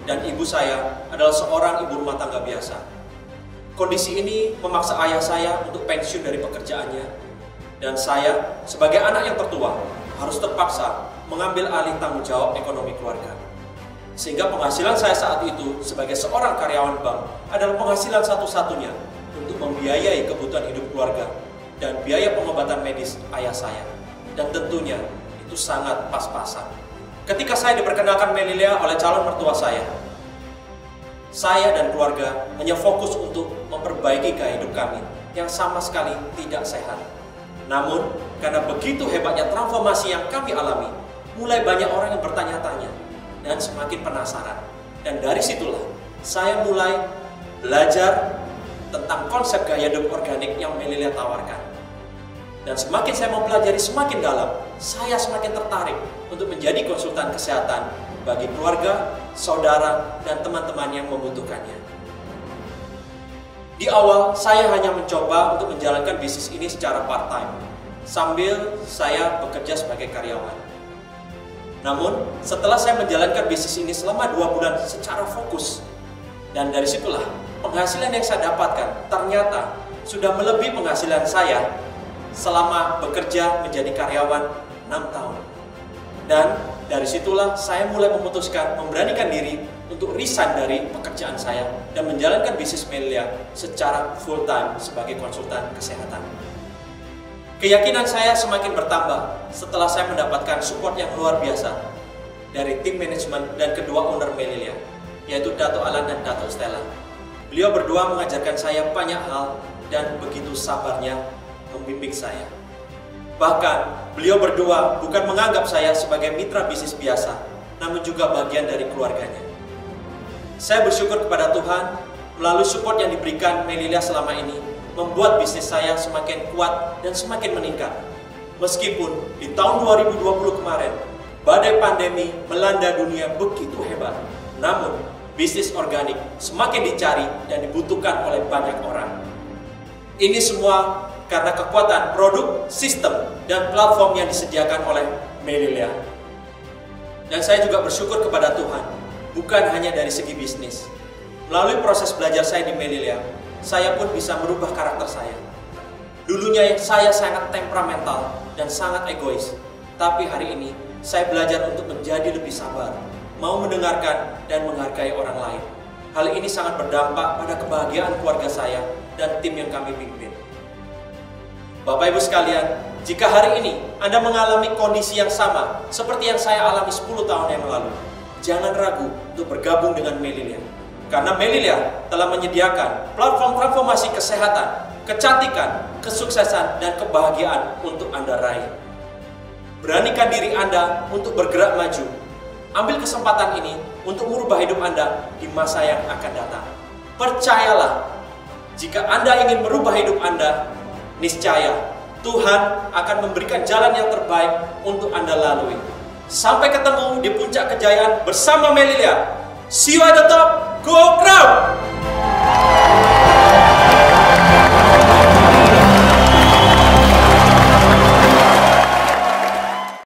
dan ibu saya adalah seorang ibu rumah tangga biasa. Kondisi ini memaksa ayah saya untuk pensiun dari pekerjaannya, dan saya sebagai anak yang tertua harus terpaksa mengambil alih tanggung jawab ekonomi keluarga. Sehingga penghasilan saya saat itu sebagai seorang karyawan bank adalah penghasilan satu-satunya untuk membiayai kebutuhan hidup keluarga dan biaya pengobatan medis ayah saya. Dan tentunya itu sangat pas-pasan. Ketika saya diperkenalkan Melilia oleh calon mertua saya dan keluarga hanya fokus untuk memperbaiki gaya hidup kami yang sama sekali tidak sehat. Namun, karena begitu hebatnya transformasi yang kami alami, mulai banyak orang yang bertanya-tanya dan semakin penasaran. Dan dari situlah saya mulai belajar tentang konsep gaya hidup organik yang Melilia tawarkan. Dan semakin saya mempelajari semakin dalam, saya semakin tertarik untuk menjadi konsultan kesehatan bagi keluarga, saudara, dan teman-teman yang membutuhkannya. Di awal, saya hanya mencoba untuk menjalankan bisnis ini secara part-time, sambil saya bekerja sebagai karyawan. Namun, setelah saya menjalankan bisnis ini selama 2 bulan secara fokus, dan dari situlah penghasilan yang saya dapatkan ternyata sudah melebihi penghasilan saya selama bekerja menjadi karyawan 6 tahun. Dan dari situlah saya mulai memutuskan memberanikan diri untuk resign dari pekerjaan saya dan menjalankan bisnis Melilia secara full time sebagai konsultan kesehatan. Keyakinan saya semakin bertambah setelah saya mendapatkan support yang luar biasa dari tim manajemen dan kedua owner Melilia, yaitu Dato' Alan dan Dato' Stella. Beliau berdua mengajarkan saya banyak hal dan begitu sabarnya membimbing saya. Bahkan beliau berdua bukan menganggap saya sebagai mitra bisnis biasa, namun juga bagian dari keluarganya. Saya bersyukur kepada Tuhan melalui support yang diberikan Melilia selama ini, membuat bisnis saya semakin kuat dan semakin meningkat. Meskipun di tahun 2020 kemarin, badai pandemi melanda dunia begitu hebat, namun bisnis organik semakin dicari dan dibutuhkan oleh banyak orang. Ini semua karena kekuatan produk, sistem, dan platform yang disediakan oleh Melilia. Dan saya juga bersyukur kepada Tuhan, bukan hanya dari segi bisnis. Melalui proses belajar saya di Melilia, saya pun bisa merubah karakter saya. Dulunya saya sangat temperamental dan sangat egois, tapi hari ini saya belajar untuk menjadi lebih sabar, mau mendengarkan dan menghargai orang lain. Hal ini sangat berdampak pada kebahagiaan keluarga saya dan tim yang kami pimpin. Bapak Ibu sekalian, jika hari ini Anda mengalami kondisi yang sama seperti yang saya alami 10 tahun yang lalu, jangan ragu untuk bergabung dengan Melilia. Karena Melilia telah menyediakan platform transformasi kesehatan, kecantikan, kesuksesan, dan kebahagiaan untuk Anda raih. Beranikan diri Anda untuk bergerak maju. Ambil kesempatan ini untuk merubah hidup Anda di masa yang akan datang. Percayalah, jika Anda ingin merubah hidup Anda, niscaya Tuhan akan memberikan jalan yang terbaik untuk Anda lalui. Sampai ketemu di puncak kejayaan bersama Melilia. See you at the top. Go Crown!